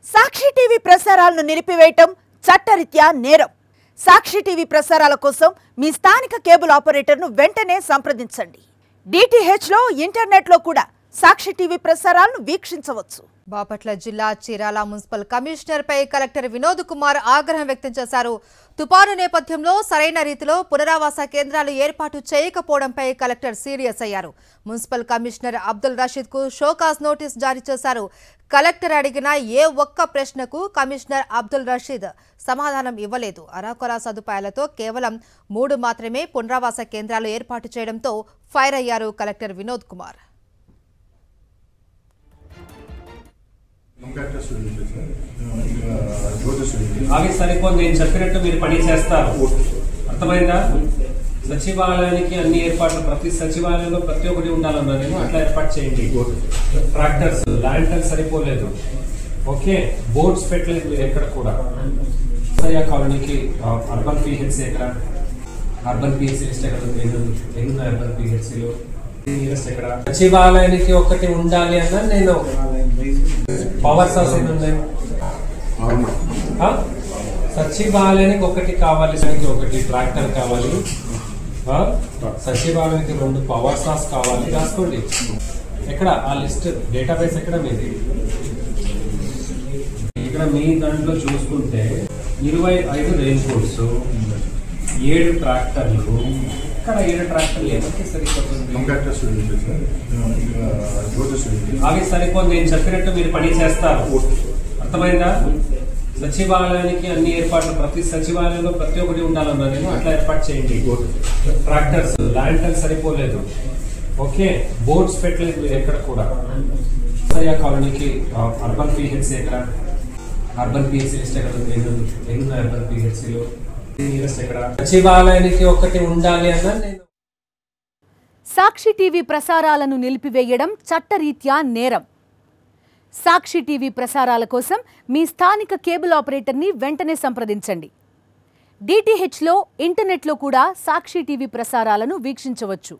సాక్షి TV ప్రసారాలను నిలిపివేయటం చట్టరీత్యా నేరం. సాక్షి టీవీ ప్రసారాల కోసం మీ స్థానిక కేబుల్ ఆపరేటర్ను వెంటనే సంప్రదించండి. DTH లో ఇంటర్నెట్ లో కూడా సాక్షి టీవీ ప్రసారాలను వీక్షించవచ్చు. బాపట్ల జిల్లా చీరాల మున్సిపల్ కమిషనర్ పై కలెక్టర్ వినోద్ కుమార్ ఆగ్రహం వ్యక్తం చేశారు. తుపాను నేపథ్యంలో సరైన రీతిలో పునరావాస కేంద్రాలు ఏర్పాటు చేయకపోవడంపై కలెక్టర్ సీరియస్ అయ్యారు. మున్సిపల్ కమిషనర్ అబ్దుల్ రషీద్ కు షోకాజ్ నోటీస్ జారీ చేశారు. కలెక్టర్ అడిగిన ఏ ఒక్క ప్రశ్నకు కమిషనర్ అబ్దుల్ రషీద్ సమాధానం ఇవ్వలేదు. అరాకొరా సదుపాయాలతో కేవలం 3 మాత్రమే పునరావాస కేంద్రాలు ఏర్పాటు చేయడంతో ఫైర్ అయ్యారు కలెక్టర్ వినోద్ కుమార్. అవి సరిపోదు, నేను చెప్పినట్టు మీరు పని చేస్తారు, అర్థమైందా? సచివాలయానికి అన్ని ఏర్పాట్లు ప్రతి సచివాలయంలో ప్రతి ఒక్కటి ఉండాలన్నా నేను అట్లా ఏర్పాటు చేయండి. ట్రాక్టర్స్, ల్యాంటర్స్ సరిపోలేదు, ఓకే, బోర్డ్స్ పెట్టలేదు మీరు ఎక్కడ కూడా. కాలనీకి అర్బన్ పిహెచ్సి ఎక్కడ, అర్బన్ పిహెచ్సి లిస్ట్ ఎక్కడ ఉంది? అర్బన్ పిహెచ్సిలో ఎక్కడ? సచివాలయానికి ఒకటి ఉండాలి అన్నా నేను పవర్ సోర్స్ ఉన్నాయి. సచివాలయానికి ఒకటి కావాలి, ఒకటి ట్రాక్టర్ కావాలి, సచివాలయానికి 2 పవర్ సాస్ కావాలి. రాసుకోండి ఎక్కడ ఆ లిస్ట్, డేటాబేస్ ఎక్కడ మీది? ఇక్కడ మీ దాంట్లో చూసుకుంటే 25 రెయిన్ కోట్స్, 7 ట్రాక్టర్లు. ఇక్కడ 7 ట్రాక్టర్లు ఎవరికి సరిపోతుంది? అవి సరిపోదు, నేను చెప్పినట్టు మీరు పని చేస్తారు, అర్థమైందా? సచివాలయానికి అన్ని ఏర్పాట్లు ప్రతి సచివాలయంలో ప్రతి ఒక్కటి ఉండాలన్నా నేను అట్లా ఏర్పాటు చేయండి. ట్రాక్టర్స్, ల్యాంటర్స్ సరిపోలేదు, ఓకే, బోర్డ్స్ పెట్టలేదు మీరు ఎక్కడ కూడా. కాలనీకి అర్బన్ పిహెచ్సి ఎక్కడ, అర్బన్ పిహెచ్సి లిస్ట్ ఎక్కడ ఉంది? అర్బన్ పిహెచ్సిలో ఎక్కడ? సచివాలయానికి ఒకటి ఉండాలి అన్నా నేను. సాక్షి టీవీ ప్రసారాలను నిలిపివేయడం చట్టరీత్యా నేరం. సాక్షి టీవీ ప్రసారాల కోసం మీ స్థానిక కేబుల్ ఆపరేటర్ని వెంటనే సంప్రదించండి. DTH లో ఇంటర్నెట్లో కూడా సాక్షి టీవీ ప్రసారాలను వీక్షించవచ్చు.